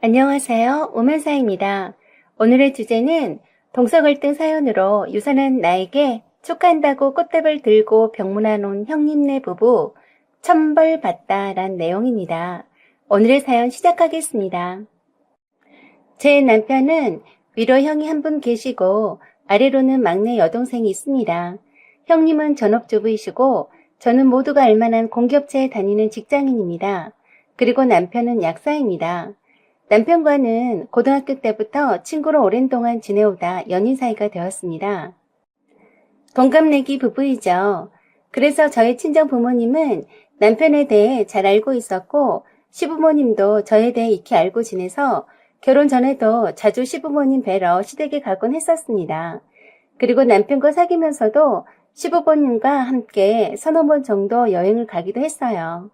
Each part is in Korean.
안녕하세요. 오면사입니다. 오늘의 주제는 동서갈등 사연으로 유산한 나에게 축하한다고 꽃다발 들고 병문안 온 형님네 부부 천벌받다란 내용입니다. 오늘의 사연 시작하겠습니다. 제 남편은 위로 형이 한 분 계시고 아래로는 막내 여동생이 있습니다. 형님은 전업주부이시고 저는 모두가 알만한 공기업체에 다니는 직장인입니다. 그리고 남편은 약사입니다. 남편과는 고등학교 때부터 친구로 오랜 동안 지내오다 연인 사이가 되었습니다. 동갑내기 부부이죠. 그래서 저희 친정 부모님은 남편에 대해 잘 알고 있었고 시부모님도 저에 대해 익히 알고 지내서 결혼 전에도 자주 시부모님 뵈러 시댁에 가곤 했었습니다. 그리고 남편과 사귀면서도 시부모님과 함께 서너 번 정도 여행을 가기도 했어요.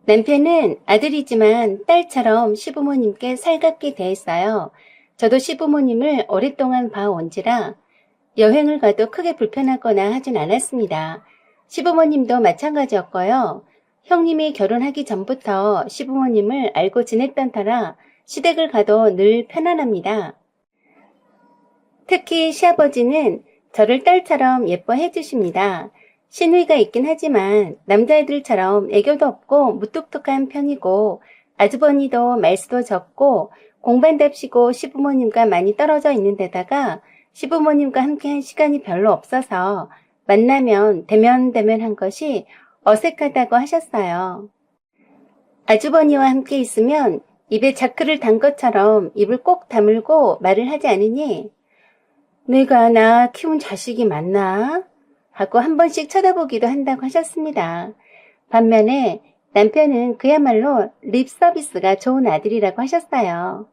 남편은 아들이지만 딸처럼 시부모님께 살갑게 대했어요. 저도 시부모님을 오랫동안 봐온지라 여행을 가도 크게 불편하거나 하진 않았습니다. 시부모님도 마찬가지였고요. 형님이 결혼하기 전부터 시부모님을 알고 지냈던 터라 시댁을 가도 늘 편안합니다. 특히 시아버지는 저를 딸처럼 예뻐해 주십니다. 신의가 있긴 하지만 남자애들처럼 애교도 없고 무뚝뚝한 편이고 아주버니도 말수도 적고 공반답시고 시부모님과 많이 떨어져 있는 데다가 시부모님과 함께한 시간이 별로 없어서 만나면 대면대면한 것이 어색하다고 하셨어요. 아주버니와 함께 있으면 입에 자크를 단 것처럼 입을 꼭 다물고 말을 하지 않으니 내가 나 키운 자식이 맞나? 하고 한 번씩 쳐다보기도 한다고 하셨습니다. 반면에 남편은 그야말로 립 서비스가 좋은 아들이라고 하셨어요.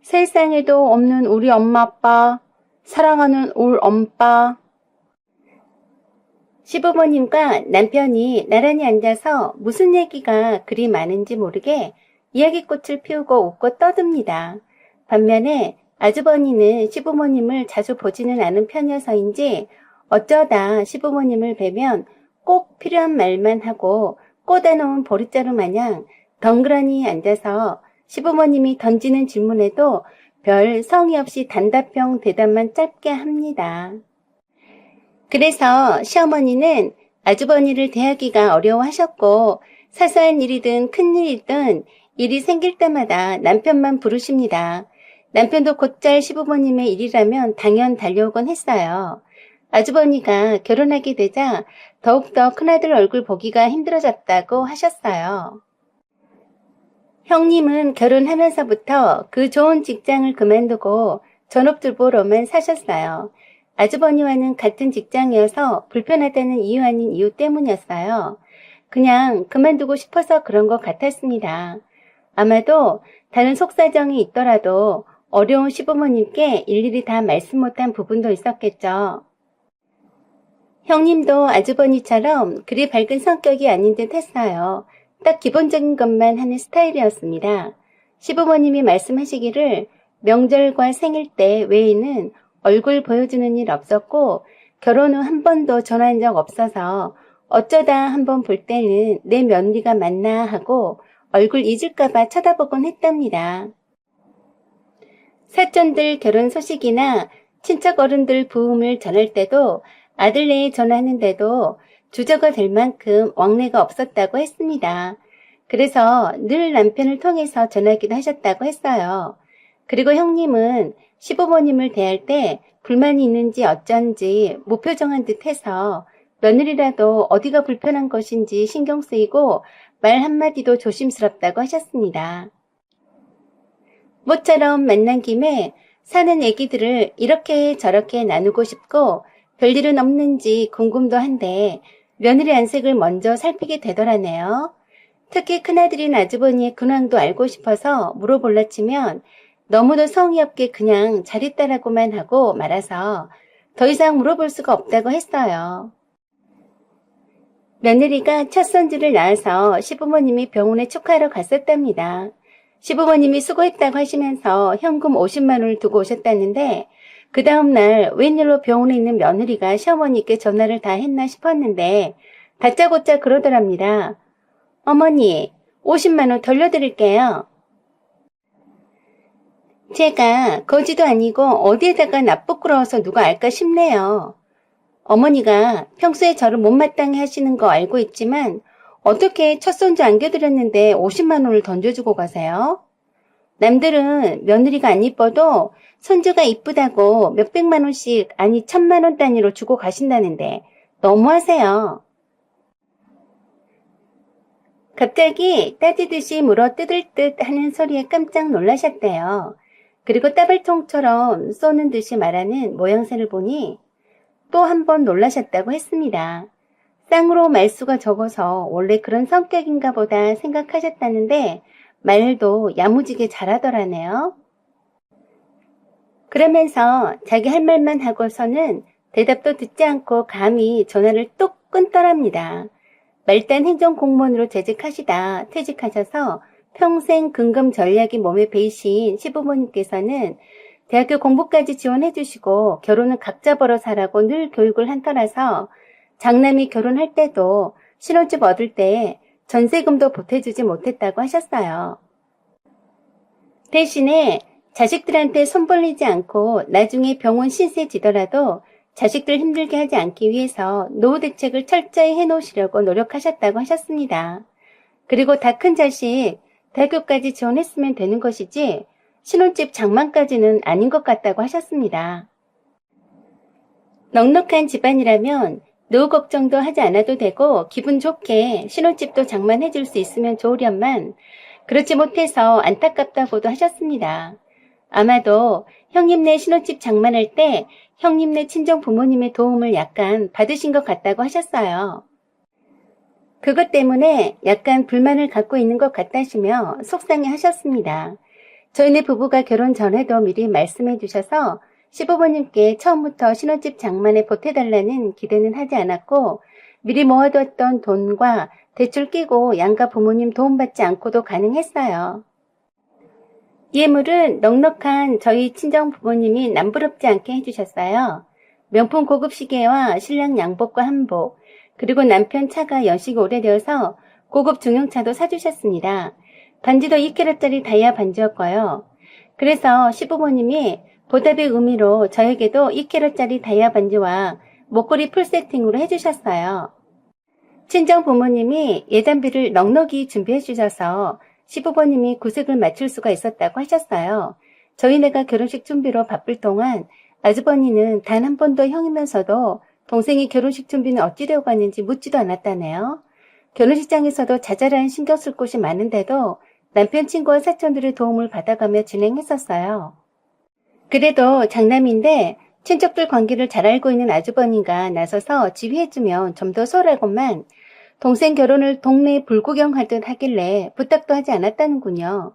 세상에도 없는 우리 엄마 아빠, 사랑하는 울 엄빠. 시부모님과 남편이 나란히 앉아서 무슨 얘기가 그리 많은지 모르게 이야기꽃을 피우고 웃고 떠듭니다. 반면에 아주버니는 시부모님을 자주 보지는 않은 편이어서인지 어쩌다 시부모님을 뵈면 꼭 필요한 말만 하고 꽂아놓은 보릿자루 마냥 덩그러니 앉아서 시부모님이 던지는 질문에도 별 성의 없이 단답형 대답만 짧게 합니다. 그래서 시어머니는 아주버니를 대하기가 어려워하셨고 사소한 일이든 큰일이든 일이 생길 때마다 남편만 부르십니다. 남편도 곧잘 시부모님의 일이라면 당연 달려오곤 했어요. 아주버니가 결혼하게 되자 더욱더 큰아들 얼굴 보기가 힘들어졌다고 하셨어요. 형님은 결혼하면서부터 그 좋은 직장을 그만두고 전업주부로만 사셨어요. 아주버니와는 같은 직장이어서 불편하다는 이유 아닌 이유 때문이었어요. 그냥 그만두고 싶어서 그런 것 같았습니다. 아마도 다른 속사정이 있더라도 어려운 시부모님께 일일이 다 말씀 못한 부분도 있었겠죠. 형님도 아주버니처럼 그리 밝은 성격이 아닌 듯 했어요. 딱 기본적인 것만 하는 스타일이었습니다. 시부모님이 말씀하시기를 명절과 생일 때 외에는 얼굴 보여주는 일 없었고 결혼 후 한 번도 전화한 적 없어서 어쩌다 한 번 볼 때는 내 며느리가 맞나 하고 얼굴 잊을까봐 쳐다보곤 했답니다. 사촌들 결혼 소식이나 친척 어른들 부음을 전할 때도 아들네에 전화하는데도 주저가 될 만큼 왕래가 없었다고 했습니다. 그래서 늘 남편을 통해서 전화기도 하셨다고 했어요. 그리고 형님은 시부모님을 대할 때 불만이 있는지 어쩐지 무표정한 듯 해서 며느리라도 어디가 불편한 것인지 신경 쓰이고 말 한마디도 조심스럽다고 하셨습니다. 모처럼 만난 김에 사는 얘기들을 이렇게 저렇게 나누고 싶고 별일은 없는지 궁금도 한데 며느리 안색을 먼저 살피게 되더라네요. 특히 큰아들인 아주버니의 근황도 알고 싶어서 물어볼라 치면 너무도 성의 없게 그냥 잘 있다라고만 하고 말아서 더 이상 물어볼 수가 없다고 했어요. 며느리가 첫 손주를 낳아서 시부모님이 병원에 축하하러 갔었답니다. 시부모님이 수고했다고 하시면서 현금 50만 원을 두고 오셨다는데 그 다음날 웬일로 병원에 있는 며느리가 시어머니께 전화를 다 했나 싶었는데 다짜고짜 그러더랍니다. 어머니 50만 원 돌려드릴게요. 제가 거지도 아니고 어디에다가 납부끄러워서 누가 알까 싶네요. 어머니가 평소에 저를 못마땅해 하시는 거 알고 있지만 어떻게 첫 손주 안겨드렸는데 50만 원을 던져주고 가세요? 남들은 며느리가 안 이뻐도 손주가 이쁘다고 몇백만 원씩 아니 1,000만 원 단위로 주고 가신다는데 너무하세요. 갑자기 따지듯이 물어 뜯을 듯 하는 소리에 깜짝 놀라셨대요. 그리고 따발통처럼 쏘는 듯이 말하는 모양새를 보니 또 한 번 놀라셨다고 했습니다. 쌍으로 말수가 적어서 원래 그런 성격인가 보다 생각하셨다는데 말도 야무지게 잘하더라네요. 그러면서 자기 할 말만 하고서는 대답도 듣지 않고 감히 전화를 뚝 끊더랍니다. 말단 행정공무원으로 재직하시다 퇴직하셔서 평생 근검 전략이 몸에 배이신 시부모님께서는 대학교 공부까지 지원해 주시고 결혼은 각자 벌어서 하라고 늘 교육을 한 터라서 장남이 결혼할 때도 신혼집 얻을 때 전세금도 보태주지 못했다고 하셨어요. 대신에 자식들한테 손 벌리지 않고 나중에 병원 신세 지더라도 자식들 힘들게 하지 않기 위해서 노후 대책을 철저히 해놓으시려고 노력하셨다고 하셨습니다. 그리고 다 큰 자식 대학교까지 지원했으면 되는 것이지 신혼집 장만까지는 아닌 것 같다고 하셨습니다. 넉넉한 집안이라면 노후 걱정도 하지 않아도 되고 기분 좋게 신혼집도 장만해줄 수 있으면 좋으련만 그렇지 못해서 안타깝다고도 하셨습니다. 아마도 형님네 신혼집 장만할 때 형님네 친정 부모님의 도움을 약간 받으신 것 같다고 하셨어요. 그것 때문에 약간 불만을 갖고 있는 것 같다시며 속상해 하셨습니다. 저희네 부부가 결혼 전에도 미리 말씀해 주셔서 시부모님께 처음부터 신혼집 장만에 보태달라는 기대는 하지 않았고 미리 모아두었던 돈과 대출 끼고 양가 부모님 도움받지 않고도 가능했어요. 예물은 넉넉한 저희 친정 부모님이 남부럽지 않게 해주셨어요. 명품 고급 시계와 신랑 양복과 한복, 그리고 남편 차가 연식이 오래되어서 고급 중형차도 사주셨습니다. 반지도 2캐럿짜리 다이아 반지였고요. 그래서 시부모님이 보답의 의미로 저에게도 2캐럿짜리 다이아 반지와 목걸이 풀 세팅으로 해주셨어요. 친정 부모님이 예단비를 넉넉히 준비해 주셔서 시부모님이 구색을 맞출 수가 있었다고 하셨어요. 저희네가 결혼식 준비로 바쁠 동안 아주버니는 단 한 번도 형이면서도 동생이 결혼식 준비는 어찌 되어 갔는지 묻지도 않았다네요. 결혼식장에서도 자잘한 신경 쓸 곳이 많은데도 남편 친구와 사촌들의 도움을 받아가며 진행했었어요. 그래도 장남인데 친척들 관계를 잘 알고 있는 아주버니가 나서서 지휘해주면 좀 더 수월하건만 동생 결혼을 동네 불구경하듯 하길래 부탁도 하지 않았다는군요.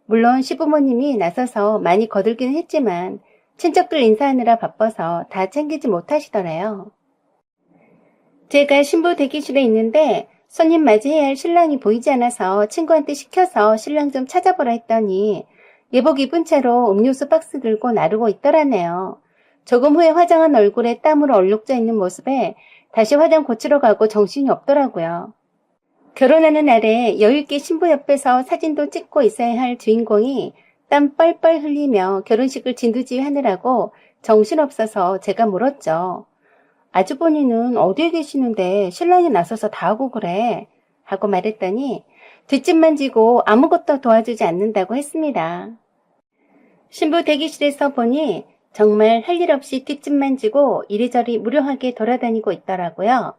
물론 시부모님이 나서서 많이 거들기는 했지만 친척들 인사하느라 바빠서 다 챙기지 못하시더래요. 제가 신부 대기실에 있는데 손님 맞이해야 할 신랑이 보이지 않아서 친구한테 시켜서 신랑 좀 찾아보라 했더니 예복 입은 채로 음료수 박스 들고 나르고 있더라네요. 조금 후에 화장한 얼굴에 땀으로 얼룩져 있는 모습에 다시 화장 고치러 가고 정신이 없더라고요. 결혼하는 날에 여유있게 신부 옆에서 사진도 찍고 있어야 할 주인공이 땀 뻘뻘 흘리며 결혼식을 진두지휘하느라고 정신없어서 제가 물었죠. 아주버니는 어디에 계시는데 신랑이 나서서 다 하고 그래? 하고 말했더니 뒷짐만 지고 아무것도 도와주지 않는다고 했습니다. 신부 대기실에서 보니 정말 할 일 없이 뒷짐만 지고 이리저리 무료하게 돌아다니고 있더라고요.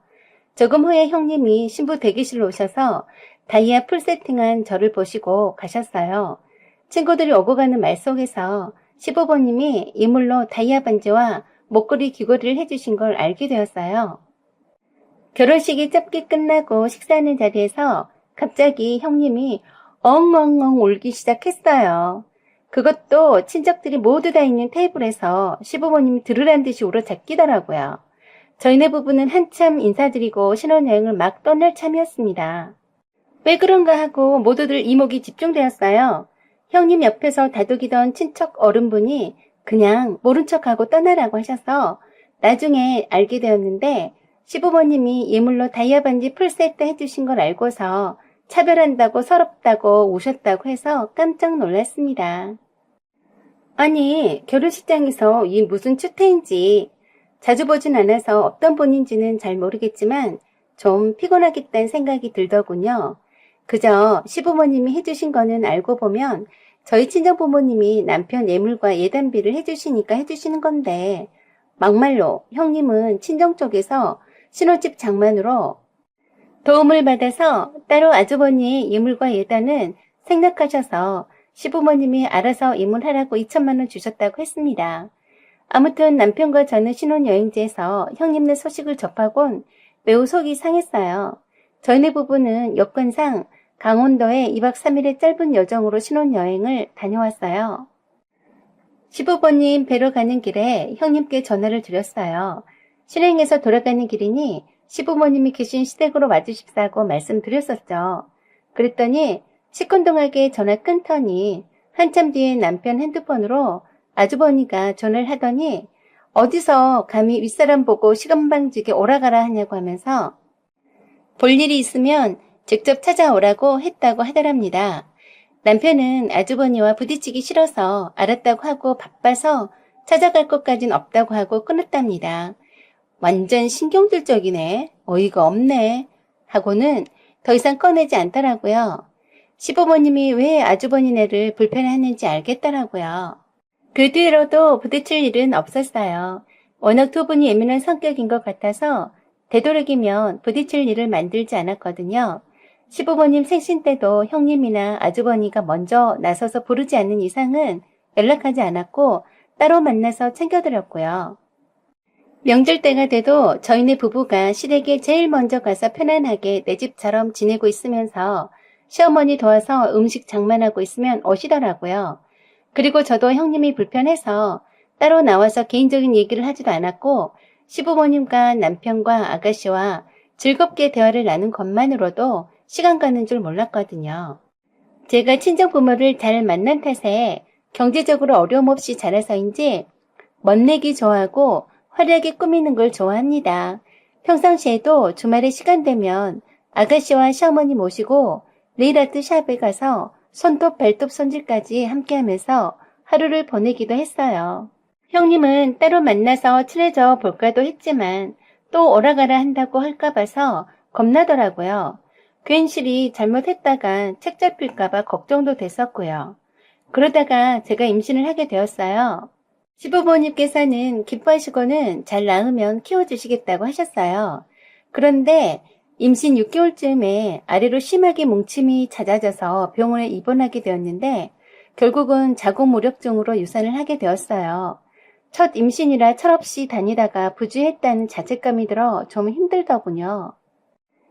조금 후에 형님이 신부 대기실로 오셔서 다이아 풀 세팅한 저를 보시고 가셨어요. 친구들이 오고 가는 말 속에서 시부모님이 이물로 다이아 반지와 목걸이 귀걸이를 해주신 걸 알게 되었어요. 결혼식이 짧게 끝나고 식사하는 자리에서 갑자기 형님이 엉엉엉 울기 시작했어요. 그것도 친척들이 모두 다 있는 테이블에서 시부모님이 들으란 듯이 울어 제끼더라고요. 저희네 부부는 한참 인사드리고 신혼여행을 막 떠날 참이었습니다. 왜 그런가 하고 모두들 이목이 집중되었어요. 형님 옆에서 다독이던 친척 어른분이 그냥 모른 척하고 떠나라고 하셔서 나중에 알게 되었는데 시부모님이 예물로 다이아 반지 풀세트 해주신 걸 알고서 차별한다고 서럽다고 우셨다고 해서 깜짝 놀랐습니다. 아니, 결혼식장에서 이 무슨 추태인지 자주 보진 않아서 어떤 분인지는 잘 모르겠지만 좀 피곤하겠다는 생각이 들더군요. 그저 시부모님이 해주신 거는 알고 보면 저희 친정부모님이 남편 예물과 예단비를 해주시니까 해주시는 건데 막말로 형님은 친정 쪽에서 신혼집 장만으로 도움을 받아서 따로 아주버니의 예물과 예단은 생략하셔서 시부모님이 알아서 이문하라고 2천만 원 주셨다고 했습니다. 아무튼 남편과 저는 신혼여행지에서 형님네 소식을 접하곤 매우 속이 상했어요. 저희네 부부는 여건상 강원도에 2박 3일의 짧은 여정으로 신혼여행을 다녀왔어요. 시부모님 뵈러 가는 길에 형님께 전화를 드렸어요. 실행해서 돌아가는 길이니 시부모님이 계신 시댁으로 와주십사고 말씀드렸었죠. 그랬더니 시큰둥하게 전화 끊더니 한참 뒤에 남편 핸드폰으로 아주버니가 전화를 하더니 어디서 감히 윗사람 보고 시건방지게 오라가라 하냐고 하면서 볼 일이 있으면 직접 찾아오라고 했다고 하더랍니다. 남편은 아주버니와 부딪히기 싫어서 알았다고 하고 바빠서 찾아갈 것까진 없다고 하고 끊었답니다. 완전 신경질적이네. 어이가 없네. 하고는 더 이상 꺼내지 않더라고요. 시부모님이 왜 아주버니네를 불편해하는지 알겠더라고요. 그 뒤로도 부딪힐 일은 없었어요. 워낙 두 분이 예민한 성격인 것 같아서 되도록이면 부딪힐 일을 만들지 않았거든요. 시부모님 생신 때도 형님이나 아주버니가 먼저 나서서 부르지 않는 이상은 연락하지 않았고 따로 만나서 챙겨드렸고요. 명절 때가 돼도 저희네 부부가 시댁에 제일 먼저 가서 편안하게 내 집처럼 지내고 있으면서 시어머니 도와서 음식 장만하고 있으면 오시더라고요. 그리고 저도 형님이 불편해서 따로 나와서 개인적인 얘기를 하지도 않았고 시부모님과 남편과 아가씨와 즐겁게 대화를 나눈 것만으로도 시간 가는 줄 몰랐거든요. 제가 친정부모를 잘 만난 탓에 경제적으로 어려움 없이 자라서인지 멋내기 좋아하고 화려하게 꾸미는 걸 좋아합니다. 평상시에도 주말에 시간 되면 아가씨와 시어머니 모시고 네일아트 샵에 가서 손톱 발톱 손질까지 함께하면서 하루를 보내기도 했어요. 형님은 따로 만나서 친해져 볼까도 했지만 또 오라가라 한다고 할까 봐서 겁나더라고요. 괜시리 잘못했다가 책 잡힐까봐 걱정도 됐었고요. 그러다가 제가 임신을 하게 되었어요. 시부모님께서는 기뻐하시고는 잘 낳으면 키워주시겠다고 하셨어요. 그런데 임신 6개월쯤에 아래로 심하게 뭉침이 잦아져서 병원에 입원하게 되었는데 결국은 자궁무력증으로 유산을 하게 되었어요. 첫 임신이라 철없이 다니다가 부주했다는 자책감이 들어 좀 힘들더군요.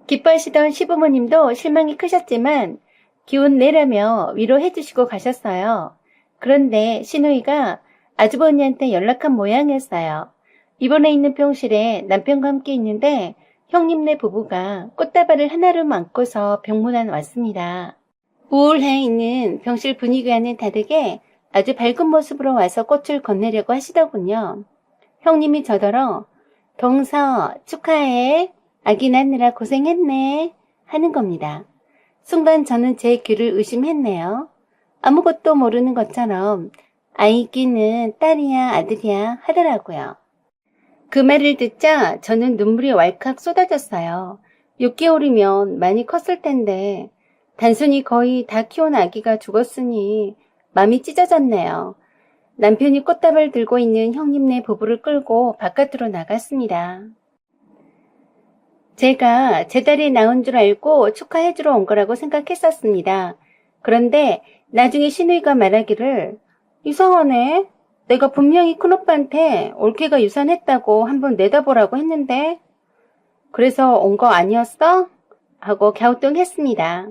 기뻐하시던 시부모님도 실망이 크셨지만 기운 내라며 위로해 주시고 가셨어요. 그런데 시누이가 아주버니한테 연락한 모양이었어요. 입원해 있는 병실에 남편과 함께 있는데 형님네 부부가 꽃다발을 하나로 안고서 병문안 왔습니다. 우울해 있는 병실 분위기와는 다르게 아주 밝은 모습으로 와서 꽃을 건네려고 하시더군요. 형님이 저더러 동서 축하해. 아기 낳느라 고생했네 하는 겁니다. 순간 저는 제 귀를 의심했네요. 아무것도 모르는 것처럼 아이기는 딸이야 아들이야 하더라고요. 그 말을 듣자 저는 눈물이 왈칵 쏟아졌어요. 6개월이면 많이 컸을 텐데 단순히 거의 다 키운 아기가 죽었으니 마음이 찢어졌네요. 남편이 꽃다발 들고 있는 형님네 부부를 끌고 바깥으로 나갔습니다. 제가 제 딸이 낳은 줄 알고 축하해주러 온 거라고 생각했었습니다. 그런데 나중에 시누이가 말하기를 이상하네. 내가 분명히 큰오빠한테 올케가 유산했다고 한번 내다보라고 했는데 그래서 온 거 아니었어? 하고 갸우뚱했습니다.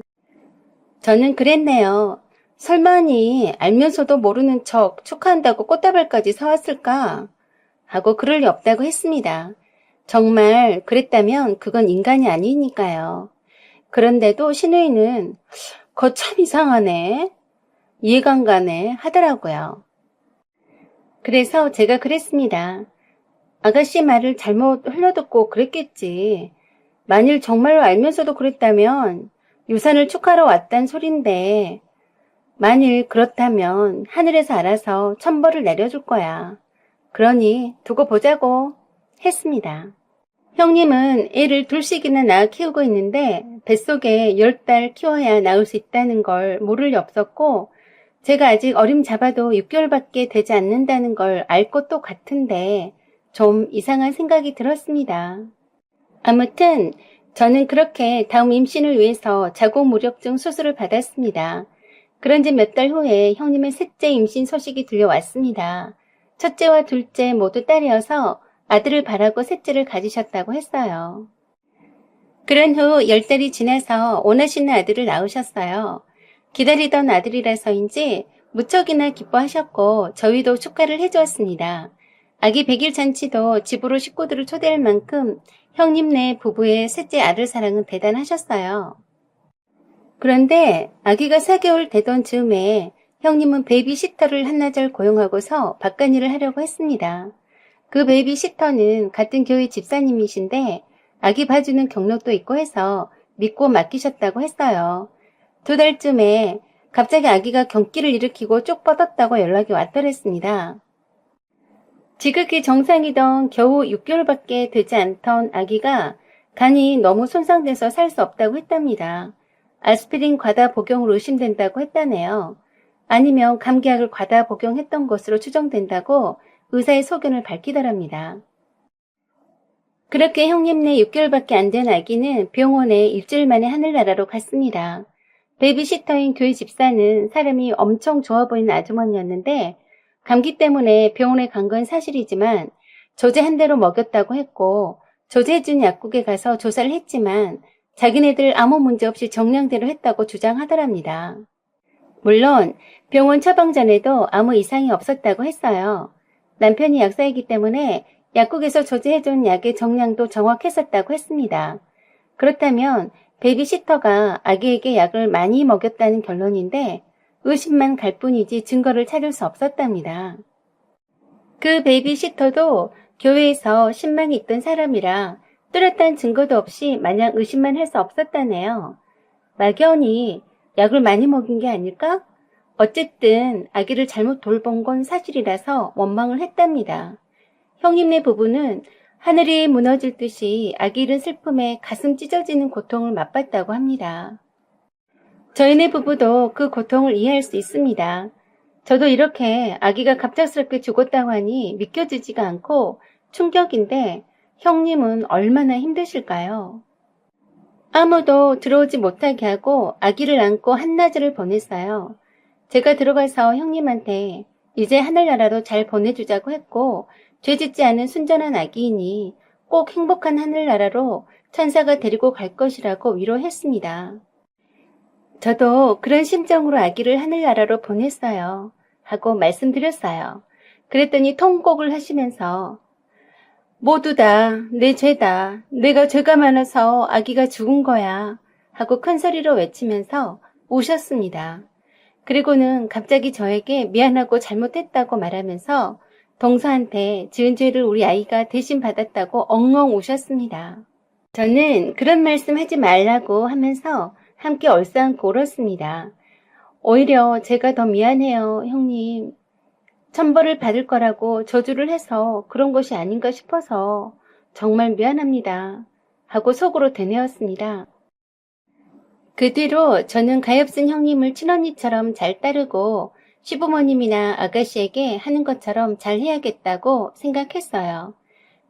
저는 그랬네요. 설마니 알면서도 모르는 척 축하한다고 꽃다발까지 사왔을까? 하고 그럴 리 없다고 했습니다. 정말 그랬다면 그건 인간이 아니니까요. 그런데도 시누이는 거 참 이상하네. 이해가 안 가네 하더라고요. 그래서 제가 그랬습니다. 아가씨 말을 잘못 흘려듣고 그랬겠지. 만일 정말로 알면서도 그랬다면 유산을 축하러 왔단 소린데 만일 그렇다면 하늘에서 알아서 천벌을 내려줄 거야. 그러니 두고 보자고 했습니다. 형님은 애를 둘씩이나 낳아 키우고 있는데 뱃속에 10달 키워야 낳을 수 있다는 걸 모를 리 없었고 제가 아직 어림잡아도 6개월밖에 되지 않는다는 걸 알 것도 같은데 좀 이상한 생각이 들었습니다. 아무튼 저는 그렇게 다음 임신을 위해서 자궁무력증 수술을 받았습니다. 그런 지 몇 달 후에 형님의 셋째 임신 소식이 들려왔습니다. 첫째와 둘째 모두 딸이어서 아들을 바라고 셋째를 가지셨다고 했어요. 그런 후 10달이 지나서 원하시는 아들을 낳으셨어요. 기다리던 아들이라서인지 무척이나 기뻐하셨고 저희도 축하를 해주었습니다. 아기 100일 잔치도 집으로 식구들을 초대할 만큼 형님네 부부의 셋째 아들 사랑은 대단하셨어요. 그런데 아기가 4개월 되던 즈음에 형님은 베이비시터를 한나절 고용하고서 바깥일을 하려고 했습니다. 그 베이비시터는 같은 교회 집사님이신데 아기 봐주는 경력도 있고 해서 믿고 맡기셨다고 했어요. 2달쯤에 갑자기 아기가 경기를 일으키고 쪽 뻗었다고 연락이 왔더랬습니다. 지극히 정상이던 겨우 6개월밖에 되지 않던 아기가 간이 너무 손상돼서 살 수 없다고 했답니다. 아스피린 과다 복용으로 의심된다고 했다네요. 아니면 감기약을 과다 복용했던 것으로 추정된다고 의사의 소견을 밝히더랍니다. 그렇게 형님네 6개월밖에 안 된 아기는 병원에 일주일 만에 하늘나라로 갔습니다. 베이비시터인 교회 집사는 사람이 엄청 좋아 보이는 아주머니였는데 감기 때문에 병원에 간 건 사실이지만 조제 한 대로 먹였다고 했고 조제해준 약국에 가서 조사를 했지만 자기네들 아무 문제 없이 정량대로 했다고 주장하더랍니다. 물론 병원 처방 전에도 아무 이상이 없었다고 했어요. 남편이 약사이기 때문에 약국에서 조제해준 약의 정량도 정확했었다고 했습니다. 그렇다면 베이비시터가 아기에게 약을 많이 먹였다는 결론인데 의심만 갈 뿐이지 증거를 찾을 수 없었답니다. 그 베이비시터도 교회에서 신망이 있던 사람이라 뚜렷한 증거도 없이 마냥 의심만 할 수 없었다네요. 막연히 약을 많이 먹인 게 아닐까? 어쨌든 아기를 잘못 돌본 건 사실이라서 원망을 했답니다. 형님네 부부는 하늘이 무너질 듯이 아기 잃은 슬픔에 가슴 찢어지는 고통을 맛봤다고 합니다. 저희네 부부도 그 고통을 이해할 수 있습니다. 저도 이렇게 아기가 갑작스럽게 죽었다고 하니 믿겨지지가 않고 충격인데 형님은 얼마나 힘드실까요? 아무도 들어오지 못하게 하고 아기를 안고 한낮을 보냈어요. 제가 들어가서 형님한테 이제 하늘나라로 잘 보내주자고 했고 죄짓지 않은 순전한 아기이니 꼭 행복한 하늘나라로 천사가 데리고 갈 것이라고 위로했습니다. 저도 그런 심정으로 아기를 하늘나라로 보냈어요. 하고 말씀드렸어요. 그랬더니 통곡을 하시면서 모두 다 내 죄다. 내가 죄가 많아서 아기가 죽은 거야. 하고 큰 소리로 외치면서 우셨습니다. 그리고는 갑자기 저에게 미안하고 잘못했다고 말하면서 동서한테 지은 죄를 우리 아이가 대신 받았다고 엉엉 우셨습니다. 저는 그런 말씀 하지 말라고 하면서 함께 얼싸안고 울었습니다. 오히려 제가 더 미안해요, 형님. 천벌을 받을 거라고 저주를 해서 그런 것이 아닌가 싶어서 정말 미안합니다. 하고 속으로 되뇌었습니다. 그 뒤로 저는 가엾은 형님을 친언니처럼 잘 따르고 시부모님이나 아가씨에게 하는 것처럼 잘 해야겠다고 생각했어요.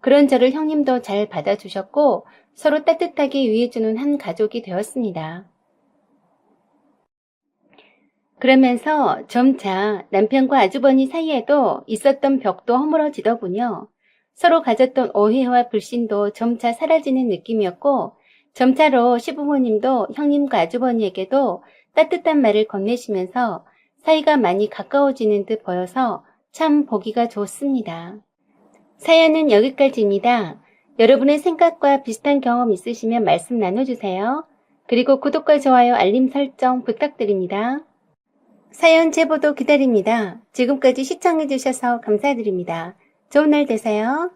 그런 저를 형님도 잘 받아주셨고 서로 따뜻하게 위해주는 한 가족이 되었습니다. 그러면서 점차 남편과 아주버니 사이에도 있었던 벽도 허물어지더군요. 서로 가졌던 오해와 불신도 점차 사라지는 느낌이었고 점차로 시부모님도 형님과 아주버니에게도 따뜻한 말을 건네시면서 사이가 많이 가까워지는 듯 보여서 참 보기가 좋습니다. 사연은 여기까지입니다. 여러분의 생각과 비슷한 경험 있으시면 말씀 나눠주세요. 그리고 구독과 좋아요, 알림 설정 부탁드립니다. 사연 제보도 기다립니다. 지금까지 시청해주셔서 감사드립니다. 좋은 날 되세요.